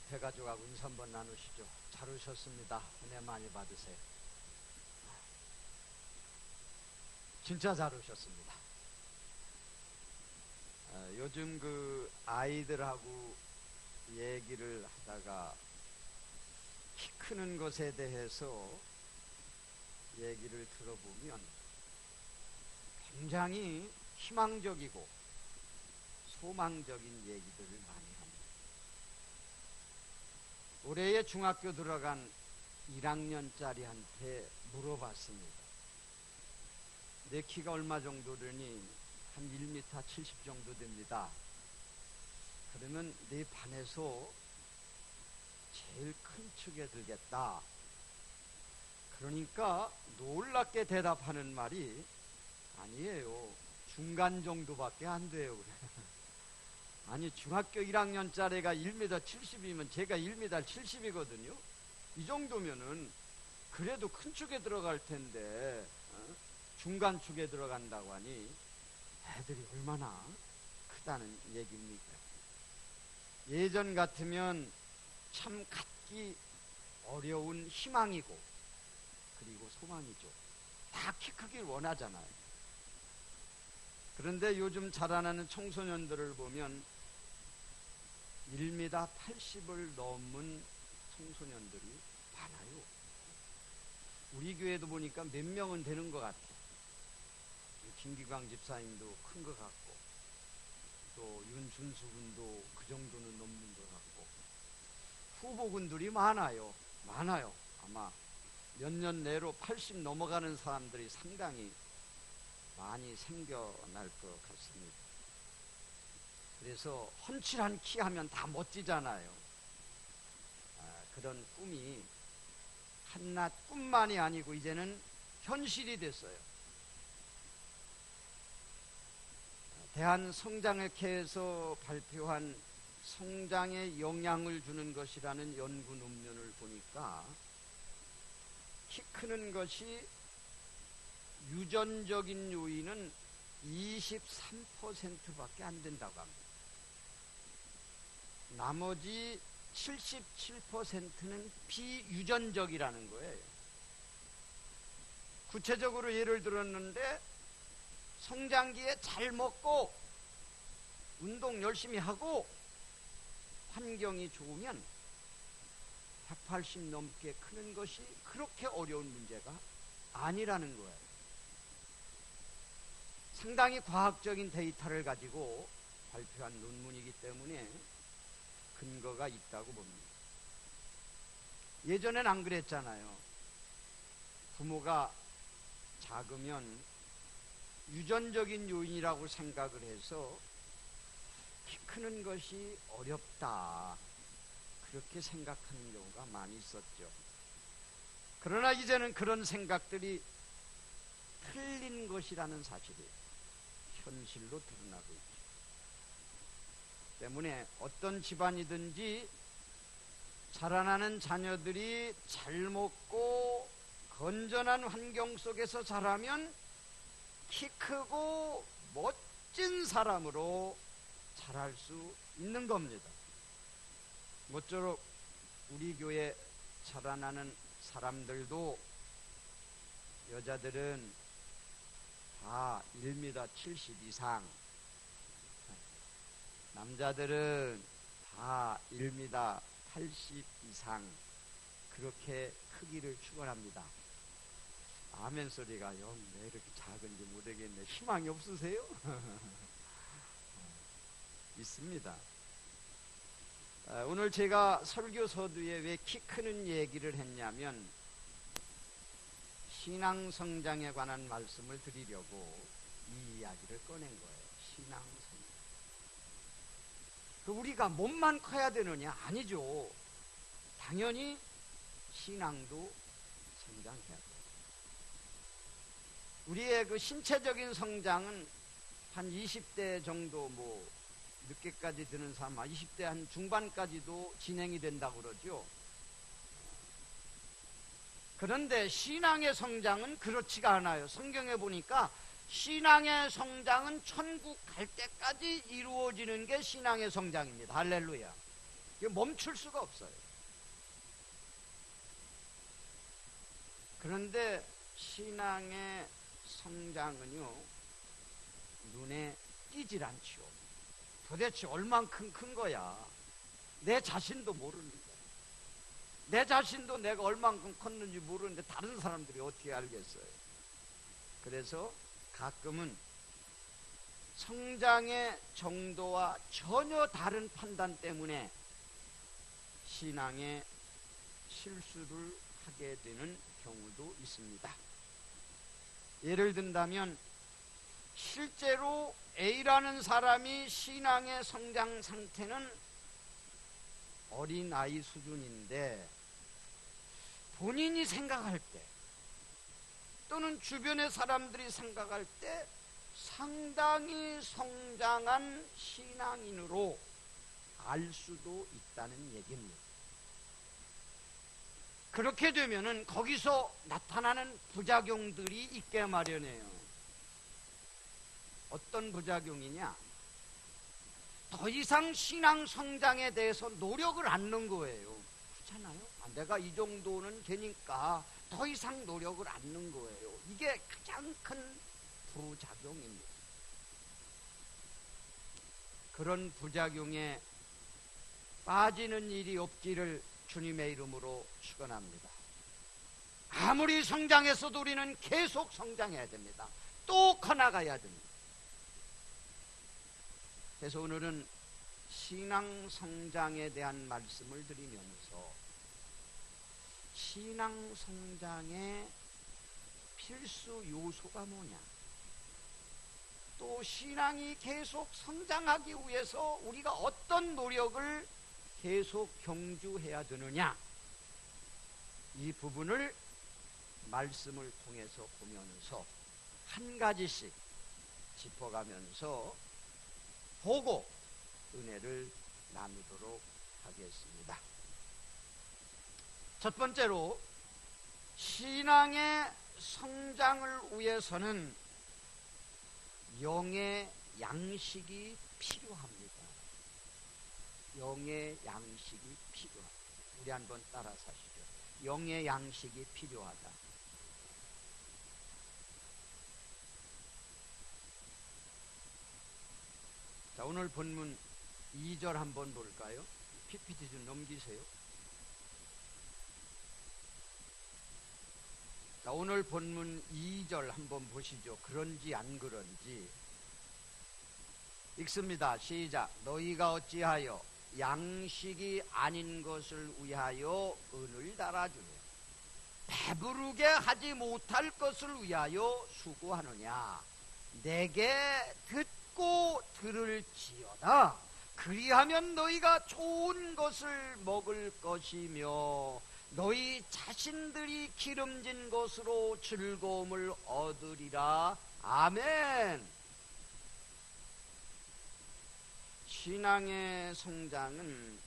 옆에 가족하고 인사 한번 나누시죠. 잘 오셨습니다. 은혜 많이 받으세요. 진짜 잘 오셨습니다. 요즘 그 아이들하고 얘기를 하다가 키 크는 것에 대해서 얘기를 들어보면 굉장히 희망적이고 소망적인 얘기들을 많이 합니다. 올해에 중학교 들어간 1학년짜리한테 물어봤습니다. 내 키가 얼마 정도 되니? 한 1m 70 정도 됩니다. 그러면 내 반에서 제일 큰 축에 들겠다. 그러니까 놀랍게 대답하는 말이 아니에요. 중간 정도밖에 안 돼요. 아니, 중학교 1학년짜리가 1m 70이면 제가 1m 70이거든요. 이 정도면은 그래도 큰 축에 들어갈 텐데 중간 축에 들어간다고 하니 애들이 얼마나 크다는 얘기입니까? 예전 같으면 참 갖기 어려운 희망이고 그리고 소망이죠. 다 키 크길 원하잖아요. 그런데 요즘 자라나는 청소년들을 보면 1m 80을 넘은 청소년들이 많아요. 우리 교회도 보니까 몇 명은 되는 것 같아요. 김기광 집사님도 큰 것 같고 또 윤준수 군도 그 정도는 넘는 것 같고 후보군들이 많아요. 아마 몇 년 내로 80 넘어가는 사람들이 상당히 많이 생겨날 것 같습니다. 그래서 훤칠한 키 하면 다 멋지잖아요. 그런 꿈이 한낱 꿈만이 아니고 이제는 현실이 됐어요. 대한성장학회에서 발표한 성장에 영향을 주는 것이라는 연구 논문을 보니까 키 크는 것이 유전적인 요인은 23%밖에 안 된다고 합니다. 나머지 77%는 비유전적이라는 거예요. 구체적으로 예를 들었는데 성장기에 잘 먹고 운동 열심히 하고 환경이 좋으면 180 넘게 크는 것이 그렇게 어려운 문제가 아니라는 거예요. 상당히 과학적인 데이터를 가지고 발표한 논문이기 때문에 근거가 있다고 봅니다. 예전엔 안 그랬잖아요. 부모가 작으면 유전적인 요인이라고 생각을 해서 키 크는 것이 어렵다, 그렇게 생각하는 경우가 많이 있었죠. 그러나 이제는 그런 생각들이 틀린 것이라는 사실이 현실로 드러나고 있죠. 때문에 어떤 집안이든지 자라나는 자녀들이 잘 먹고 건전한 환경 속에서 자라면 키 크고 멋진 사람으로 자랄 수 있는 겁니다. 모쪼록 우리 교회 자라나는 사람들도 여자들은 다 1m 70 이상, 남자들은 다 1m 80 이상 그렇게 크기를 축원합니다. 아멘 소리가요. 왜 이렇게 작은지 모르겠네. 희망이 없으세요? 있습니다. 오늘 제가 설교 서두에 왜 키 크는 얘기를 했냐면 신앙 성장에 관한 말씀을 드리려고 이 이야기를 꺼낸 거예요. 신앙 성장. 우리가 몸만 커야 되느냐? 아니죠. 당연히 신앙도 성장해야 돼요. 우리의 그 신체적인 성장은 한 20대 정도 늦게까지 드는 사람, 20대 한 중반까지도 진행이 된다고 그러죠. 그런데 신앙의 성장은 그렇지가 않아요. 성경에 보니까 신앙의 성장은 천국 갈 때까지 이루어지는 게 신앙의 성장입니다. 할렐루야. 이게 멈출 수가 없어요. 그런데 신앙의 성장은요, 눈에 띄질 않지요. 도대체 얼만큼 큰 거야? 내 자신도 모르는데, 내 자신도 내가 얼만큼 컸는지 모르는데 다른 사람들이 어떻게 알겠어요? 그래서 가끔은 성장의 정도와 전혀 다른 판단 때문에 신앙에 실수를 하게 되는 경우도 있습니다. 예를 든다면 실제로 A라는 사람이 신앙의 성장 상태는 어린아이 수준인데 본인이 생각할 때 또는 주변의 사람들이 생각할 때 상당히 성장한 신앙인으로 알 수도 있다는 얘기입니다. 그렇게 되면은 거기서 나타나는 부작용들이 있게 마련해요. 어떤 부작용이냐? 더 이상 신앙 성장에 대해서 노력을 안 넣는 거예요. 그렇잖아요? 내가 이 정도는 되니까 더 이상 노력을 안 넣는 거예요. 이게 가장 큰 부작용입니다. 그런 부작용에 빠지는 일이 없기를 주님의 이름으로 축원합니다. 아무리 성장했어도 우리는 계속 성장해야 됩니다. 또 커나가야 됩니다. 그래서 오늘은 신앙 성장에 대한 말씀을 드리면서 신앙 성장의 필수 요소가 뭐냐, 또 신앙이 계속 성장하기 위해서 우리가 어떤 노력을 계속 경주해야 되느냐, 이 부분을 말씀을 통해서 보면서 한 가지씩 짚어가면서 보고 은혜를 나누도록 하겠습니다. 첫 번째로 신앙의 성장을 위해서는 영의 양식이 필요합니다. 영의 양식이 필요하다. 우리 한번 따라 사시죠. 영의 양식이 필요하다. 자, 오늘 본문 2절 한번 볼까요? PPT 좀 넘기세요. 자, 오늘 본문 2절 한번 보시죠. 그런지 안 그런지 읽습니다. 시작. 너희가 어찌하여 양식이 아닌 것을 위하여 은을 달아주며 배부르게 하지 못할 것을 위하여 수고하느냐. 내게 듣고 들을지어다. 그리하면 너희가 좋은 것을 먹을 것이며 너희 자신들이 기름진 것으로 즐거움을 얻으리라. 아멘. 신앙의 성장은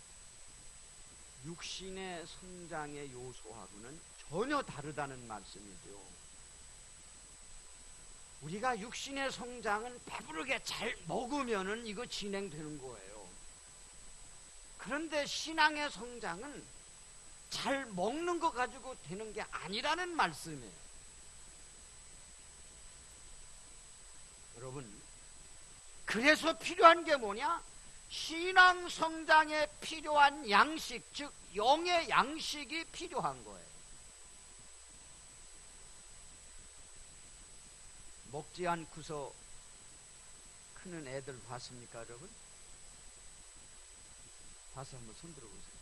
육신의 성장의 요소하고는 전혀 다르다는 말씀이죠. 우리가 육신의 성장은 배부르게 잘 먹으면은 이거 진행되는 거예요. 그런데 신앙의 성장은 잘 먹는 거 가지고 되는 게 아니라는 말씀이에요. 여러분, 그래서 필요한 게 뭐냐? 신앙 성장에 필요한 양식, 즉 영의 양식이 필요한 거예요. 먹지 않고서 크는 애들 봤습니까, 여러분? 봐서 한번 손 들어보세요.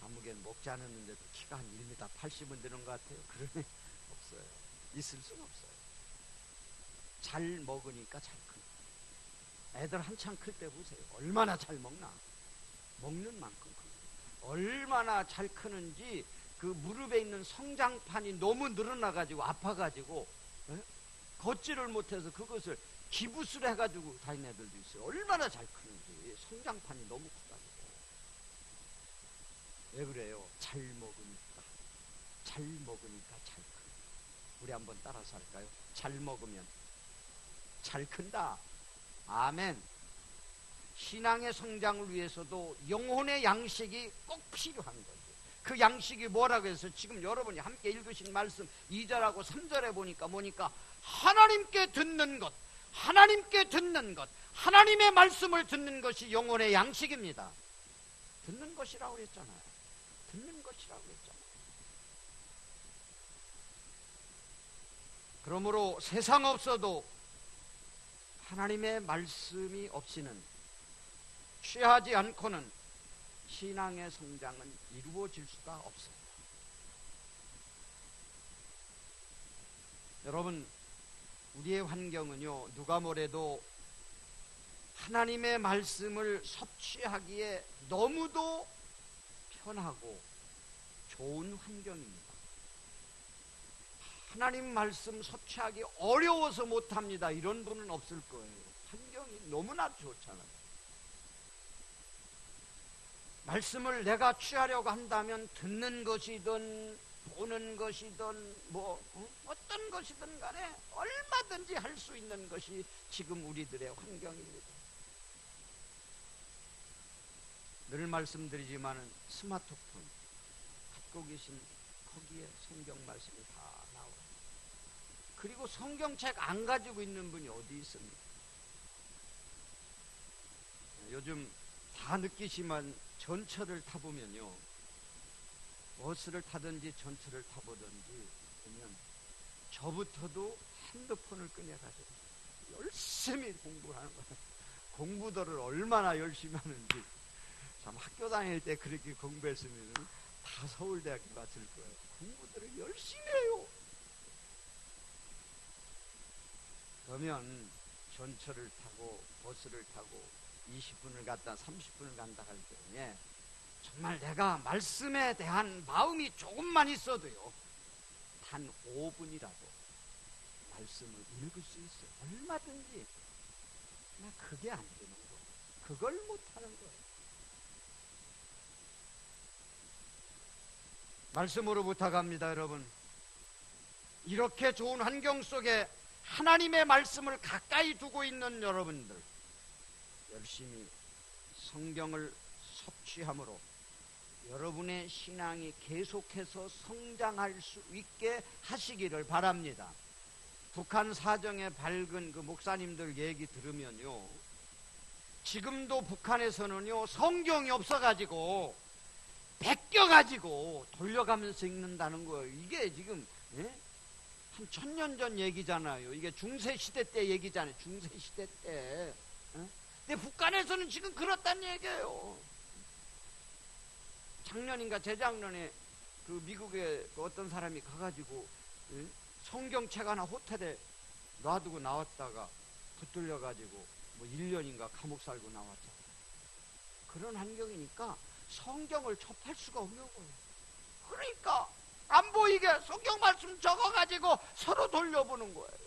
아무개는 먹지 않았는데도 키가 한 1m 80은 되는 것 같아요. 그러네. 없어요. 있을 수가 없어요. 잘 먹으니까 잘 크는. 애들 한참 클 때 보세요. 얼마나 잘 먹나. 먹는 만큼 크고. 얼마나 잘 크는지 그 무릎에 있는 성장판이 너무 늘어나가지고 아파가지고 걷지를 못해서 그것을 기부스를 해가지고 다니는 애들도 있어요. 얼마나 잘 크는지. 성장판이 너무 크다고. 왜 그래요? 잘 먹으니까. 잘 먹으니까 잘 크다. 우리 한번 따라서 할까요? 잘 먹으면 잘 큰다. 아멘. 신앙의 성장을 위해서도 영혼의 양식이 꼭 필요한 거죠. 그 양식이 뭐라고 해서 지금 여러분이 함께 읽으신 말씀 2절하고 3절에 보니까 뭐니까 하나님께 듣는 것, 하나님께 듣는 것, 하나님의 말씀을 듣는 것이 영혼의 양식입니다. 듣는 것이라고 했잖아요. 듣는 것이라고 했잖아요. 그러므로 세상 없어도 하나님의 말씀이 없이는, 취하지 않고는 신앙의 성장은 이루어질 수가 없습니다. 여러분, 우리의 환경은요, 누가 뭐래도 하나님의 말씀을 섭취하기에 너무도 편하고 좋은 환경입니다. 하나님 말씀 섭취하기 어려워서 못합니다, 이런 분은 없을 거예요. 환경이 너무나 좋잖아요. 말씀을 내가 취하려고 한다면 듣는 것이든 보는 것이든 어떤 것이든 간에 얼마든지 할 수 있는 것이 지금 우리들의 환경입니다. 늘 말씀드리지만 스마트폰 갖고 계신 거기에 성경 말씀이 다 나와요. 그리고 성경책 안 가지고 있는 분이 어디 있습니까? 요즘 다 느끼지만 전철을 타보면요, 버스를 타든지 전철을 타보든지 보면 저부터도 핸드폰을 꺼내가지고 열심히 공부를 하는 거예요. 공부들을 얼마나 열심히 하는지. 참 학교 다닐 때 그렇게 공부했으면 다 서울대학교 갔을 거예요. 공부들을 열심히 해요. 그러면 전철을 타고 버스를 타고 20분을 갔다 30분을 간다 할 경우에 정말 내가 말씀에 대한 마음이 조금만 있어도요, 단 5분이라도 말씀을 읽을 수 있어요. 얼마든지. 나 그게 안 되는 거예요. 그걸 못하는 거예요. 말씀으로 부탁합니다, 여러분. 이렇게 좋은 환경 속에 하나님의 말씀을 가까이 두고 있는 여러분들, 열심히 성경을 섭취함으로 여러분의 신앙이 계속해서 성장할 수 있게 하시기를 바랍니다. 북한 사정에 밝은 그 목사님들 얘기 들으면요, 지금도 북한에서는요, 성경이 없어가지고 베껴가지고 돌려가면서 읽는다는 거예요. 이게 지금 한 1000년 전 얘기잖아요. 이게 중세시대 때 얘기잖아요. 중세시대 때. 근데 북한에서는 지금 그렇단 얘기예요. 작년인가 재작년에 그 미국에 어떤 사람이 가가지고 성경책 하나 호텔에 놔두고 나왔다가 붙들려가지고 1년인가 감옥 살고 나왔잖아요. 그런 환경이니까 성경을 접할 수가 없는 거예요. 그러니까 안 보이게 성경 말씀 적어가지고 서로 돌려보는 거예요.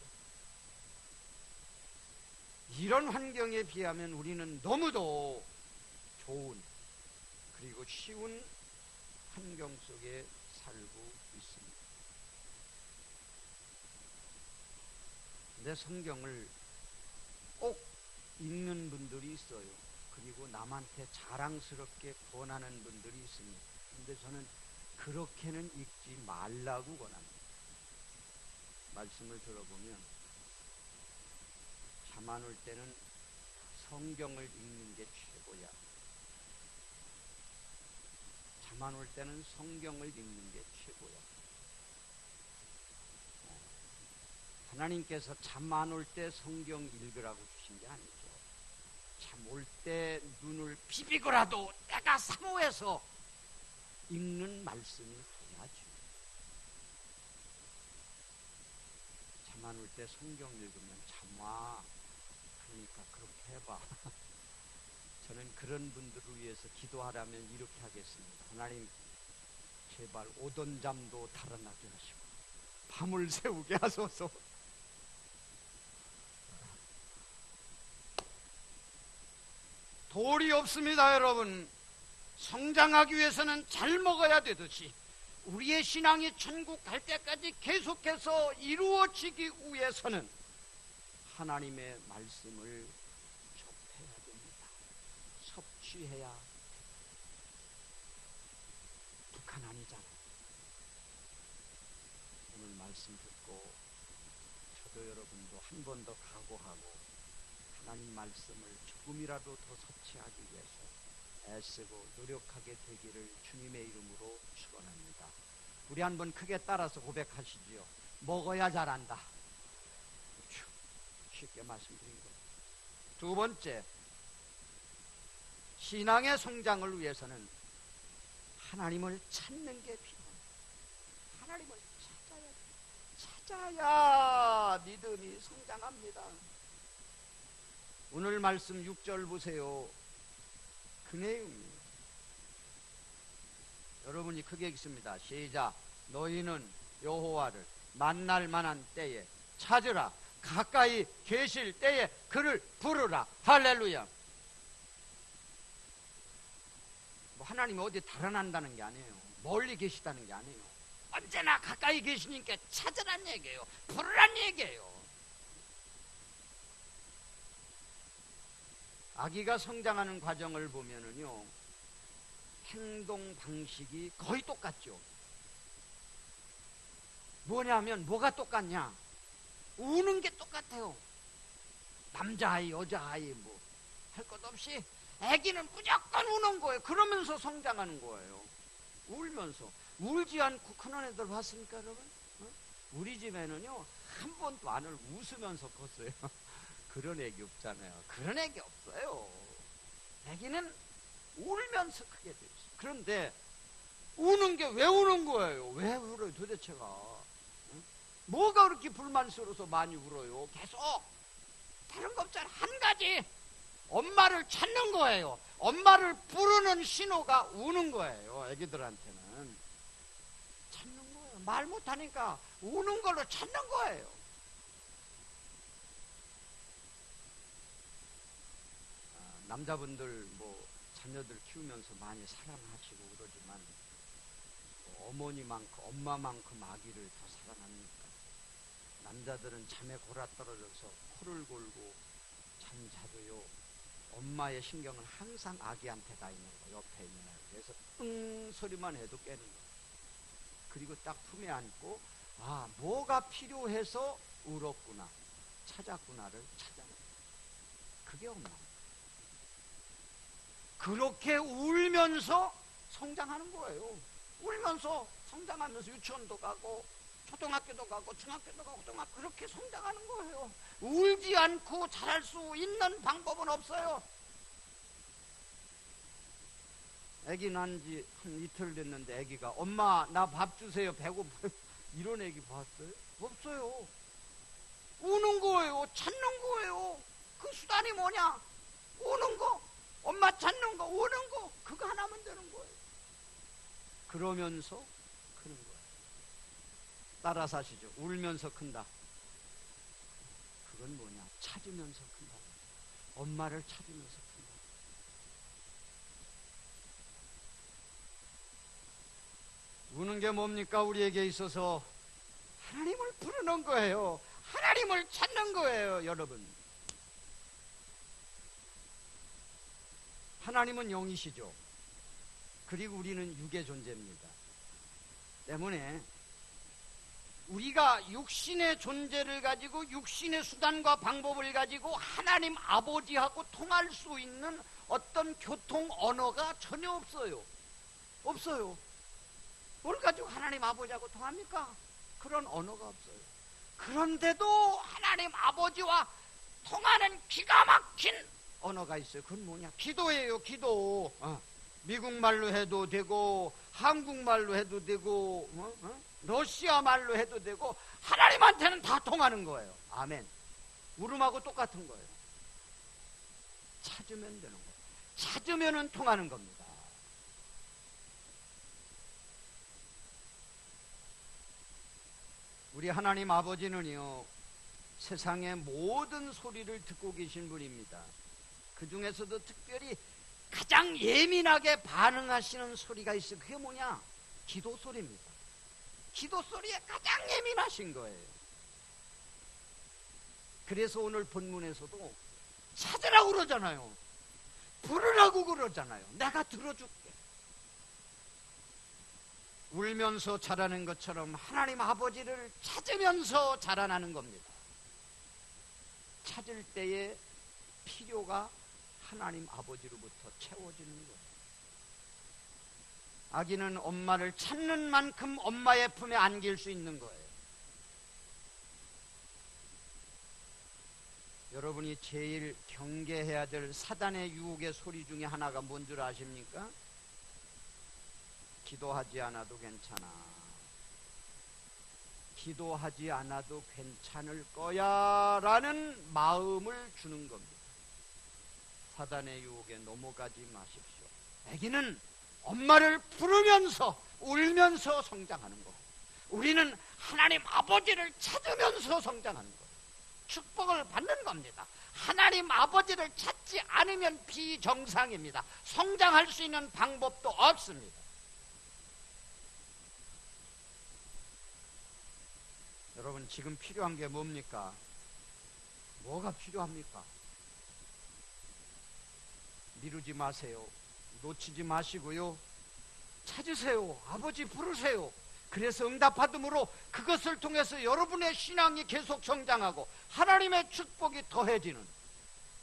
이런 환경에 비하면 우리는 너무도 좋은, 그리고 쉬운 환경 속에 살고 있습니다. 근데 성경을 꼭 읽는 분들이 있어요. 그리고 남한테 자랑스럽게 권하는 분들이 있습니다. 근데 저는 그렇게는 읽지 말라고 권합니다. 말씀을 들어보면 잠 안 올 때는 성경을 읽는 게 최고야. 잠 안 올 때는 성경을 읽는 게 최고야. 하나님께서 잠 안 올 때 성경 읽으라고 주신 게 아니죠. 잠 올 때 눈을 비비고라도 내가 사모해서 읽는 말씀이 돼야죠. 잠 안 올 때 성경 읽으면 잠 와. 그러니까 그렇게 해봐. 저는 그런 분들을 위해서 기도하라면 이렇게 하겠습니다. 하나님, 제발 오던 잠도 달아나게 하시고 밤을 새우게 하소서. 돌이 없습니다, 여러분. 성장하기 위해서는 잘 먹어야 되듯이 우리의 신앙이 천국 갈 때까지 계속해서 이루어지기 위해서는 하나님의 말씀을 접해야 됩니다. 취해야 북한 아니잖아. 오늘 말씀 듣고 저도 여러분도 한 번 더 각오하고 하나님 말씀을 조금이라도 더 섭취하기 위해서 애쓰고 노력하게 되기를 주님의 이름으로 축원합니다. 우리 한번 크게 따라서 고백하시지요. 먹어야 잘한다. 쉽게 말씀드린 거예요. 두 번째, 신앙의 성장을 위해서는 하나님을 찾는 게 필요합니다. 하나님을 찾아야 믿음이 성장합니다. 오늘 말씀 6절 보세요. 그 내용이에요. 여러분이 크게 읽습니다. 시작. 너희는 여호와를 만날 만한 때에 찾으라. 가까이 계실 때에 그를 부르라. 할렐루야. 하나님이 어디 달아난다는 게 아니에요. 멀리 계시다는 게 아니에요. 언제나 가까이 계시니까 찾으란 얘기예요. 부르란 얘기예요. 아기가 성장하는 과정을 보면은요, 행동 방식이 거의 똑같죠. 뭐냐면 뭐가 똑같냐? 우는 게 똑같아요. 남자아이 여자아이 뭐 할 것 없이 아기는 무조건 우는 거예요. 그러면서 성장하는 거예요. 울면서. 울지 않고 크는 애들 봤습니까 여러분? 우리 집에는요 한 번도 안을 웃으면서 컸어요. 그런 애기 없잖아요. 그런 애기 없어요. 애기는 울면서 크게 되죠. 그런데 우는 게 왜 우는 거예요? 왜 울어요 도대체가? 뭐가 그렇게 불만스러워서 많이 울어요? 계속 다른 거 없잖아요. 한 가지, 엄마를 찾는 거예요. 엄마를 부르는 신호가 우는 거예요. 애기들한테는 찾는 거예요. 말 못하니까 우는 걸로 찾는 거예요. 남자분들 뭐 자녀들 키우면서 많이 사랑하시고 그러지만 어머니만큼 엄마만큼 아기를 더 사랑합니까? 남자들은 잠에 골아떨어져서 코를 골고 잠자도요 엄마의 신경은 항상 아기한테 가 있는 거예요. 옆에 있는 아기. 그래서 응 소리만 해도 깨는 거예요. 그리고 딱 품에 안고 아 뭐가 필요해서 울었구나 찾았구나를 찾아내요. 그게 엄마입니다. 그렇게 울면서 성장하는 거예요. 울면서 성장하면서 유치원도 가고 초등학교도 가고 중학교도 가고 고등학교 그렇게 성장하는 거예요. 울지 않고 자랄 수 있는 방법은 없어요. 아기 난 지 한 이틀 됐는데 아기가 엄마 나 밥 주세요 배고파요 이런 아기 봤어요? 없어요. 우는 거예요. 찾는 거예요. 그 수단이 뭐냐? 우는 거. 엄마 찾는 거, 우는 거, 그거 하나면 되는 거예요. 그러면서 크는 거예요. 따라서 하시죠. 울면서 큰다. 그건 뭐냐? 찾으면서 큰다. 엄마를 찾으면서 큰다. 우는 게 뭡니까? 우리에게 있어서 하나님을 부르는 거예요. 하나님을 찾는 거예요, 여러분. 하나님은 영이시죠. 그리고 우리는 육의 존재입니다. 때문에 우리가 육신의 존재를 가지고 육신의 수단과 방법을 가지고 하나님 아버지하고 통할 수 있는 어떤 교통 언어가 전혀 없어요. 없어요. 뭘 가지고 하나님 아버지하고 통합니까? 그런 언어가 없어요. 그런데도 하나님 아버지와 통하는 기가 막힌 언어가 있어요. 그건 뭐냐? 기도예요. 기도. 미국말로 해도 되고 한국말로 해도 되고 러시아 말로 해도 되고 하나님한테는 다 통하는 거예요. 아멘. 울음하고 똑같은 거예요. 찾으면 되는 거예요. 찾으면은 통하는 겁니다. 우리 하나님 아버지는요 세상의 모든 소리를 듣고 계신 분입니다. 그 중에서도 특별히 가장 예민하게 반응하시는 소리가 있어요. 그게 뭐냐? 기도 소리입니다. 기도 소리에 가장 예민하신 거예요. 그래서 오늘 본문에서도 찾으라고 그러잖아요. 부르라고 그러잖아요. 내가 들어줄게. 울면서 자라는 것처럼 하나님 아버지를 찾으면서 자라나는 겁니다. 찾을 때에 필요가 하나님 아버지로부터 채워지는 거예요. 아기는 엄마를 찾는 만큼 엄마의 품에 안길 수 있는 거예요. 여러분이 제일 경계해야 될 사단의 유혹의 소리 중에 하나가 뭔 줄 아십니까? 기도하지 않아도 괜찮아. 기도하지 않아도 괜찮을 거야 라는 마음을 주는 겁니다. 사단의 유혹에 넘어가지 마십시오. 아기는 엄마를 부르면서 울면서 성장하는 거. 우리는 하나님 아버지를 찾으면서 성장하는 거. 축복을 받는 겁니다. 하나님 아버지를 찾지 않으면 비정상입니다. 성장할 수 있는 방법도 없습니다. 여러분, 지금 필요한 게 뭡니까? 뭐가 필요합니까? 미루지 마세요. 놓치지 마시고요. 찾으세요. 아버지 부르세요. 그래서 응답받음으로 그것을 통해서 여러분의 신앙이 계속 성장하고 하나님의 축복이 더해지는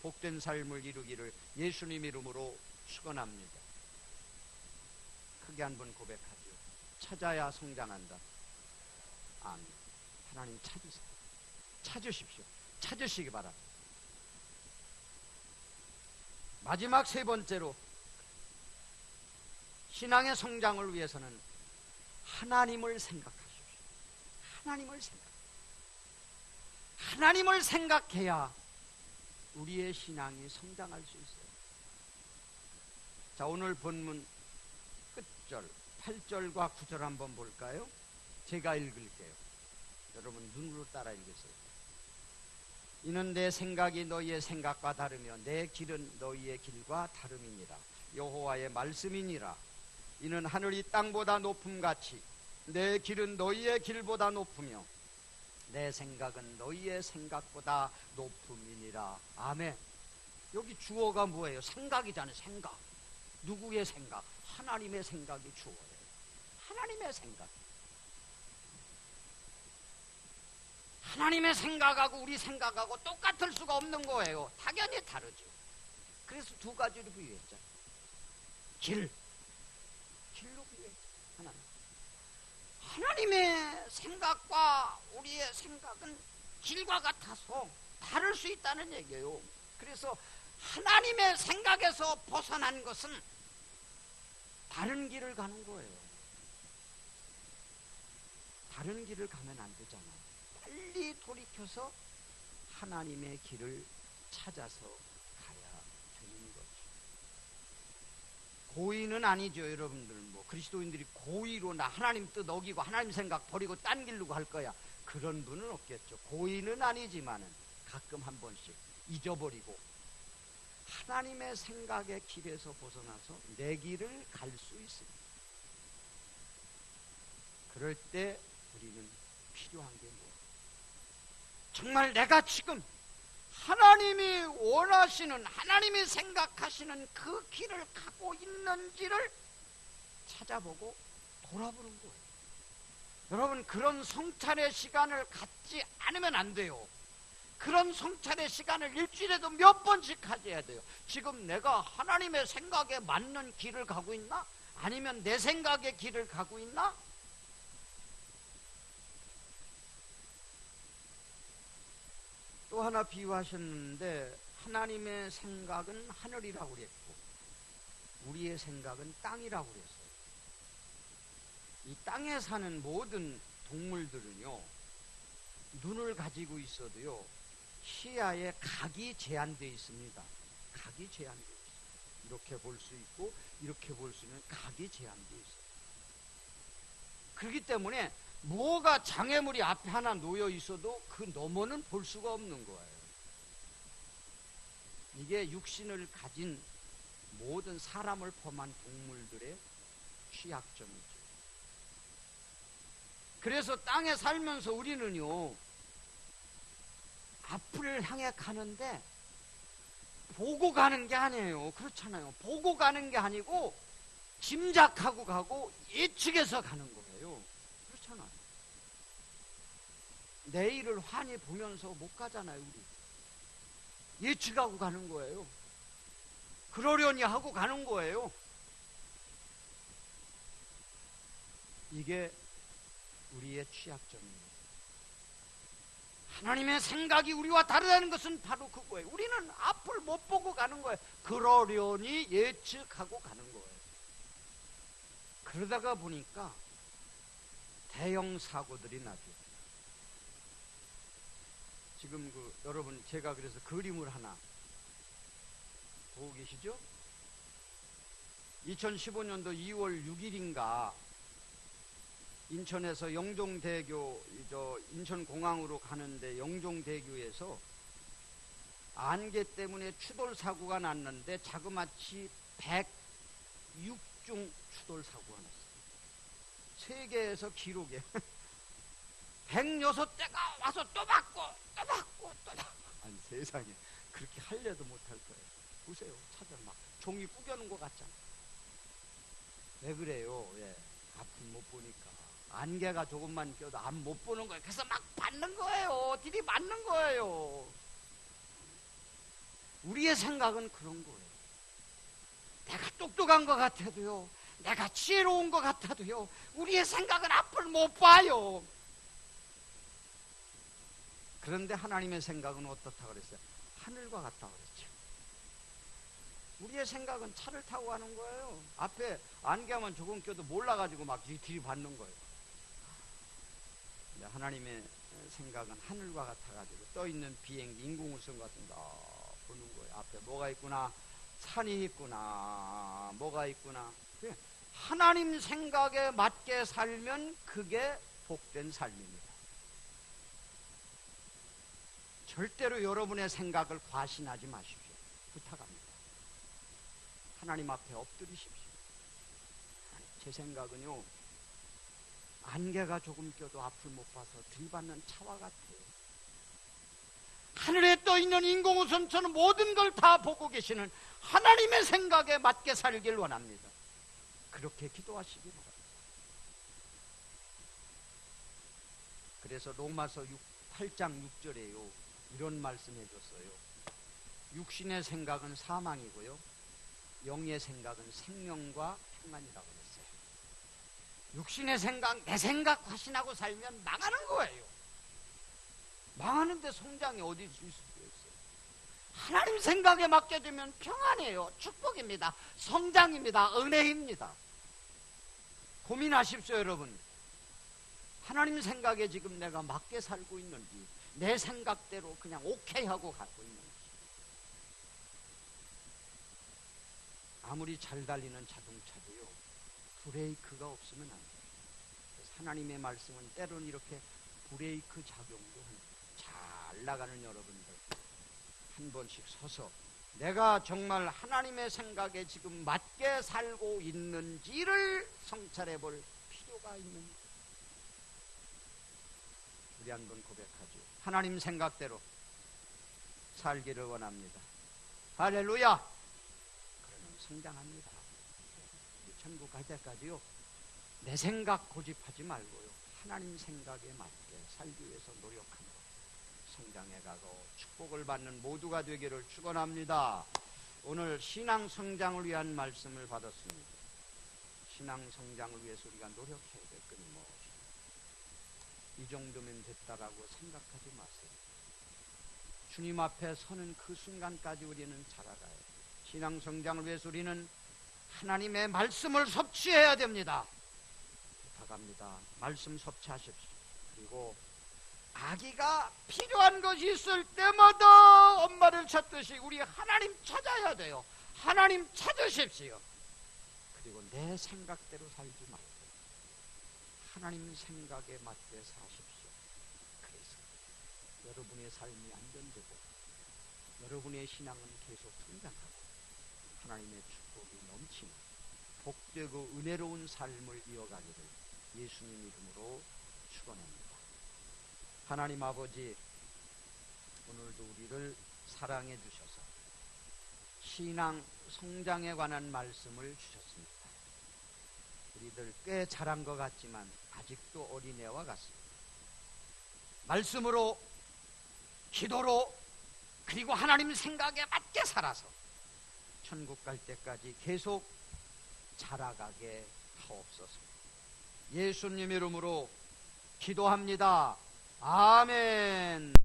복된 삶을 이루기를 예수님 이름으로 축원합니다. 크게 한번 고백하죠. 찾아야 성장한다. 아멘. 하나님 찾으세요. 찾으십시오. 찾으시기 바랍니다. 마지막 세 번째로 신앙의 성장을 위해서는 하나님을 생각하십시오. 하나님을 생각해야 우리의 신앙이 성장할 수 있어요. 자, 오늘 본문 끝절 8절과 9절 한번 볼까요? 제가 읽을게요. 여러분 눈으로 따라 읽으세요. 이는 내 생각이 너희의 생각과 다르며 내 길은 너희의 길과 다름이니라. 여호와의 말씀이니라. 이는 하늘이 땅보다 높음같이 내 길은 너희의 길보다 높으며 내 생각은 너희의 생각보다 높음이니라. 아멘. 여기 주어가 뭐예요? 생각이잖아요. 생각. 누구의 생각? 하나님의 생각이 주어예요. 하나님의 생각. 하나님의 생각하고 우리 생각하고 똑같을 수가 없는 거예요. 당연히 다르죠. 그래서 두 가지로 비유했죠. 길로 비유했죠. 하나님의 생각과 우리의 생각은 길과 같아서 다를 수 있다는 얘기예요. 그래서 하나님의 생각에서 벗어난 것은 다른 길을 가는 거예요. 다른 길을 가면 안 되잖아요. 빨리 돌이켜서 하나님의 길을 찾아서 가야 되는 거죠. 고의는 아니죠. 여러분들 뭐 그리스도인들이 고의로 나 하나님 뜻 어기고 하나님 생각 버리고 딴 길로 갈 거야, 그런 분은 없겠죠. 고의는 아니지만은 가끔 한 번씩 잊어버리고 하나님의 생각의 길에서 벗어나서 내 길을 갈 수 있습니다. 그럴 때 우리는 필요한 게 뭐예요? 정말 내가 지금 하나님이 원하시는, 하나님이 생각하시는 그 길을 가고 있는지를 찾아보고 돌아보는 거예요. 여러분, 그런 성찰의 시간을 갖지 않으면 안 돼요. 그런 성찰의 시간을 일주일에도 몇 번씩 가져야 돼요. 지금 내가 하나님의 생각에 맞는 길을 가고 있나? 아니면 내 생각의 길을 가고 있나? 또 하나 비유하셨는데, 하나님의 생각은 하늘이라고 그랬고 우리의 생각은 땅이라고 그랬어요. 이 땅에 사는 모든 동물들은요, 눈을 가지고 있어도요, 시야에 각이 제한되어 있습니다. 각이 제한되어 있어요. 이렇게 볼 수 있고 이렇게 볼 수 있는 각이 제한되어 있어요. 그렇기 때문에 뭐가 장애물이 앞에 하나 놓여 있어도 그 너머는 볼 수가 없는 거예요. 이게 육신을 가진 모든 사람을 포함한 동물들의 취약점이죠. 그래서 땅에 살면서 우리는요, 앞을 향해 가는데 보고 가는 게 아니에요. 그렇잖아요. 보고 가는 게 아니고 짐작하고 가고 예측해서 가는 거예요. 그렇잖아요. 내일을 환히 보면서 못 가잖아요. 우리 예측하고 가는 거예요. 그러려니 하고 가는 거예요. 이게 우리의 취약점입니다. 하나님의 생각이 우리와 다르다는 것은 바로 그거예요. 우리는 앞을 못 보고 가는 거예요. 그러려니 예측하고 가는 거예요. 그러다가 보니까 대형 사고들이 나죠. 지금 여러분 제가 그래서 그림을 하나 보고 계시죠? 2015년도 2월 6일인가 인천에서 영종대교, 인천공항으로 가는데 영종대교에서 안개 때문에 추돌 사고가 났는데 자그마치 106중 추돌 사고가 났어요. 세계에서 기록에 106대가 와서 또 받고 아니 세상에 그렇게 하려도 못할 거예요. 보세요. 차들 막 종이 구겨놓은 것 같잖아. 왜 그래요? 예. 앞을 못 보니까 안개가 조금만 껴도 앞 못 보는 거예요. 그래서 막 받는 거예요. 들이받는 거예요. 우리의 생각은 그런 거예요. 내가 똑똑한 것 같아도요, 내가 지혜로운 것 같아도요, 우리의 생각은 앞을 못 봐요. 그런데 하나님의 생각은 어떻다고 그랬어요? 하늘과 같다고 그랬죠. 우리의 생각은 차를 타고 가는 거예요. 앞에 안개만 조금 껴도 몰라가지고 막 들이받는 거예요. 하나님의 생각은 하늘과 같아가지고 떠있는 비행기, 인공우선 같은 거 보는 거예요. 앞에 뭐가 있구나, 산이 있구나, 뭐가 있구나. 하나님 생각에 맞게 살면 그게 복된 삶입니다. 절대로 여러분의 생각을 과신하지 마십시오. 부탁합니다. 하나님 앞에 엎드리십시오. 제 생각은요, 안개가 조금 껴도 앞을 못 봐서 들이받는 차와 같아요. 하늘에 떠있는 인공우선처럼 모든 걸 다 보고 계시는 하나님의 생각에 맞게 살길 원합니다. 그렇게 기도하시기 바랍니다. 그래서 로마서 8장 6절에요 이런 말씀 해줬어요. 육신의 생각은 사망이고요, 영의 생각은 생명과 평안이라고 했어요. 육신의 생각, 내 생각 과신하고 살면 망하는 거예요. 망하는데 성장이 어디 있을 수 있어요? 하나님 생각에 맞게 되면 평안이에요. 축복입니다. 성장입니다. 은혜입니다. 고민하십시오, 여러분. 하나님 생각에 지금 내가 맞게 살고 있는지, 내 생각대로 그냥 오케이 하고 가고 있는지. 아무리 잘 달리는 자동차도요, 브레이크가 없으면 안 돼요. 그래서 하나님의 말씀은 때로는 이렇게 브레이크 작용도 합니다. 잘 나가는 여러분들 한 번씩 서서 내가 정말 하나님의 생각에 지금 맞게 살고 있는지를 성찰해 볼 필요가 있는, 우리 한번 고백하죠. 하나님 생각대로 살기를 원합니다. 할렐루야. 그러면 성장합니다. 천국 갈 때까지요, 내 생각 고집하지 말고요, 하나님 생각에 맞게 살기 위해서 노력하며 성장해가고 축복을 받는 모두가 되기를 축원합니다. 오늘 신앙 성장을 위한 말씀을 받았습니다. 신앙 성장을 위해서 우리가 노력해야 될 것이 무엇이냐? 이 정도면 됐다라고 생각하지 마세요. 주님 앞에 서는 그 순간까지 우리는 자라가요. 신앙 성장을 위해서 우리는 하나님의 말씀을 섭취해야 됩니다. 부탁합니다. 말씀 섭취하십시오. 그리고 아기가 필요한 것이 있을 때마다 엄마를 찾듯이 우리 하나님 찾아야 돼요. 하나님 찾으십시오. 그리고 내 생각대로 살지 말고 하나님 생각에 맞게 사십시오. 그래서 여러분의 삶이 안전되고 여러분의 신앙은 계속 성장하고 하나님의 축복이 넘치는 복되고 은혜로운 삶을 이어가기를 예수님 이름으로 축원합니다. 하나님 아버지, 오늘도 우리를 사랑해 주셔서 신앙 성장에 관한 말씀을 주셨습니다. 우리들 꽤 자란 것 같지만 아직도 어린애와 같습니다. 말씀으로, 기도로, 그리고 하나님 생각에 맞게 살아서 천국 갈 때까지 계속 자라가게 하옵소서. 예수님 이름으로 기도합니다. 아멘.